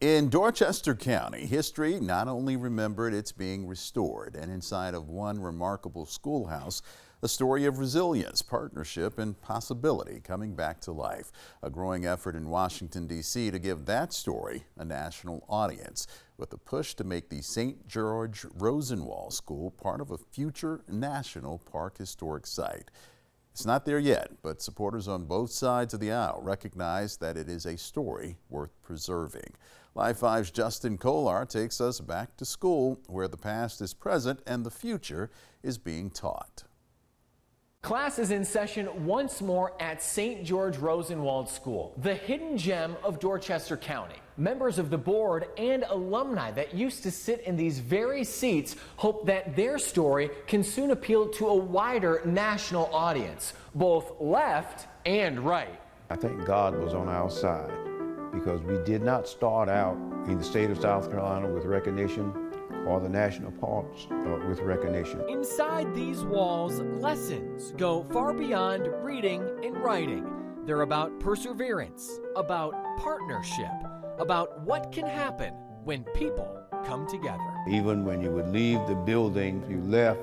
In Dorchester County, history not only remembered, it's being restored. And inside of one remarkable schoolhouse, a story of resilience, partnership, and possibility coming back to life. A growing effort in Washington, D.C. to give that story a national audience, with a push to make the St. George Rosenwald School part of a future National Park Historic Site. It's not there yet, but supporters on both sides of the aisle recognize that it is a story worth preserving. Live 5's Justin Kollar takes us back to school, where the past is present and the future is being taught. Class is in session once more at St. George Rosenwald School, the hidden gem of Dorchester County. Members of the board and alumni that used to sit in these very seats hope that their story can soon appeal to a wider national audience, both left and right. I think God was on our side, because we did not start out in the state of South Carolina with recognition or the national parks with recognition. Inside these walls, lessons go far beyond reading and writing. They're about perseverance, about partnership, about what can happen when people come together. Even when you would leave the building, you left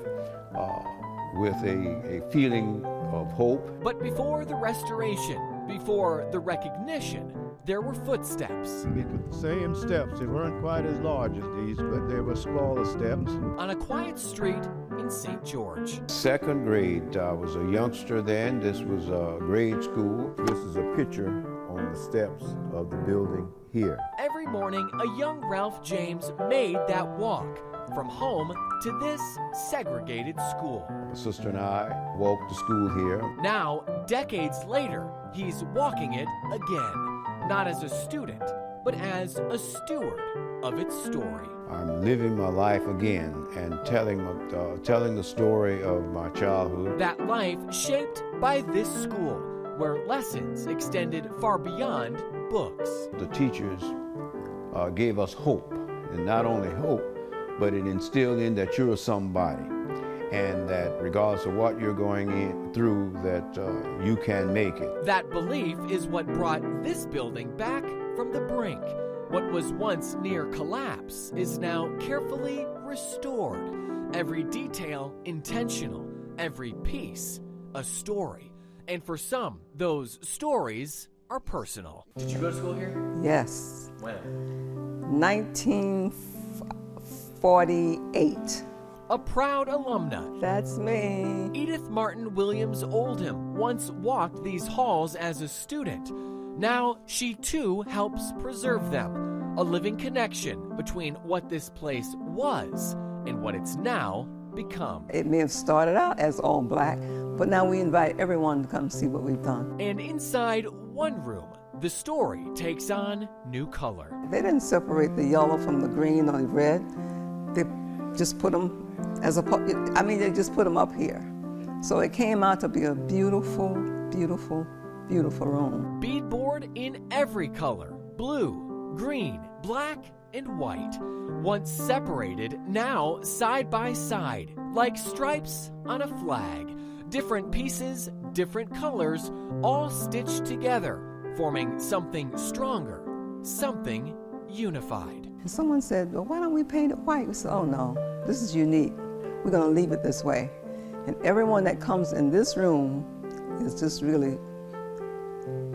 with a feeling of hope. But before the restoration, before the recognition, there were footsteps. We took the same steps. They weren't quite as large as these, but they were smaller steps. On a quiet street in St. George. Second grade, I was a youngster then. This was a grade school. This is a picture on the steps of the building here. Every morning, a young Ralph James made that walk from home to this segregated school. My sister and I walked to school here. Now, decades later, he's walking it again. Not as a student, but as a steward of its story. I'm living my life again and telling the story of my childhood. That life shaped by this school, where lessons extended far beyond books. The teachers gave us hope, and not only hope, but it instilled in that you're somebody, and that regardless of what you're going through, that you can make it. That belief is what brought this building back from the brink. What was once near collapse is now carefully restored. Every detail intentional, every piece a story. And for some, those stories are personal. Did you go to school here? Yes. When? 1948. A proud alumna. That's me. Edith Martin Williams Oldham once walked these halls as a student. Now she too helps preserve them. A living connection between what this place was and what it's now become. It may have started out as all black, but now we invite everyone to come see what we've done. And inside one room, the story takes on new color. They didn't separate the yellow from the green or the red. They just put them they just put them up here. So it came out to be a beautiful, beautiful, beautiful room. Beadboard in every color, blue, green, black, and white. Once separated, now side by side, like stripes on a flag. Different pieces, different colors, all stitched together, forming something stronger, something unified. And someone said, well, why don't we paint it white? We said, oh no, this is unique. We're going to leave it this way. And everyone that comes in this room is just really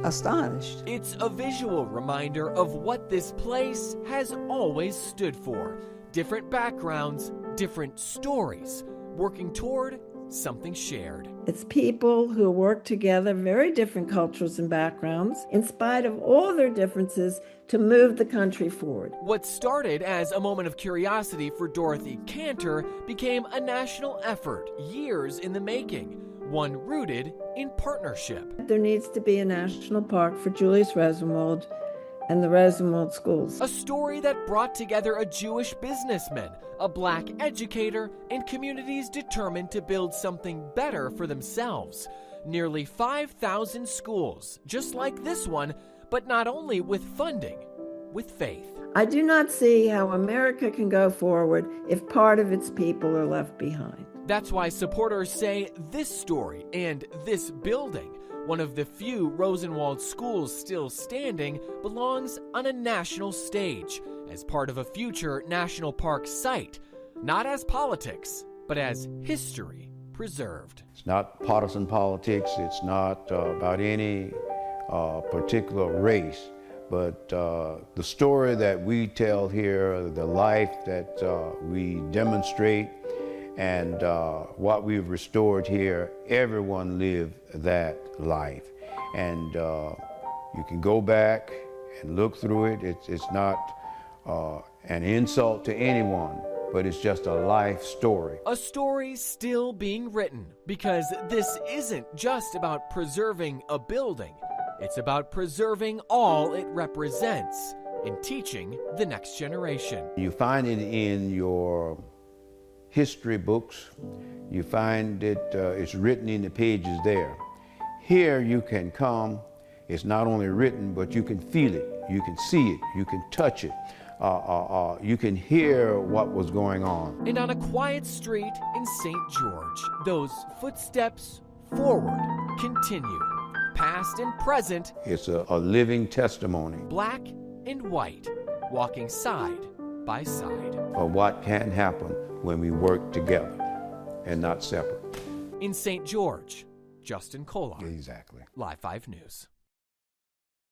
astonished. It's a visual reminder of what this place has always stood for. Different backgrounds, different stories, working toward something shared. It's people who work together, very different cultures and backgrounds, in spite of all their differences, to move the country forward. What started as a moment of curiosity for Dorothy Cantor became a national effort, years in the making, one rooted in partnership. There needs to be a national park for Julius Rosenwald and the Rosenwald Schools. A story that brought together a Jewish businessman, a black educator, and communities determined to build something better for themselves. Nearly 5,000 schools, just like this one, but not only with funding, with faith. I do not see how America can go forward if part of its people are left behind. That's why supporters say this story and this building one of the few Rosenwald schools still standing, belongs on a national stage as part of a future national park site, not as politics, but as history preserved. It's not partisan politics. It's not about any particular race, but the story that we tell here, the life that we demonstrate, and what we've restored here, everyone lived that life. And you can go back and look through it. It's not an insult to anyone, but it's just a life story. A story still being written, because this isn't just about preserving a building. It's about preserving all it represents and teaching the next generation. You find it in your history books. You find it, it's written in the pages there. Here you can come, it's not only written, but you can feel it, you can see it, you can touch it. You can hear what was going on. And on a quiet street in St. George, those footsteps forward continue, past and present. It's a living testimony Black and white, walking side by side. of what can happen when we work together and not separate. In St. George, Justin Kollar, Exactly. Live 5 News.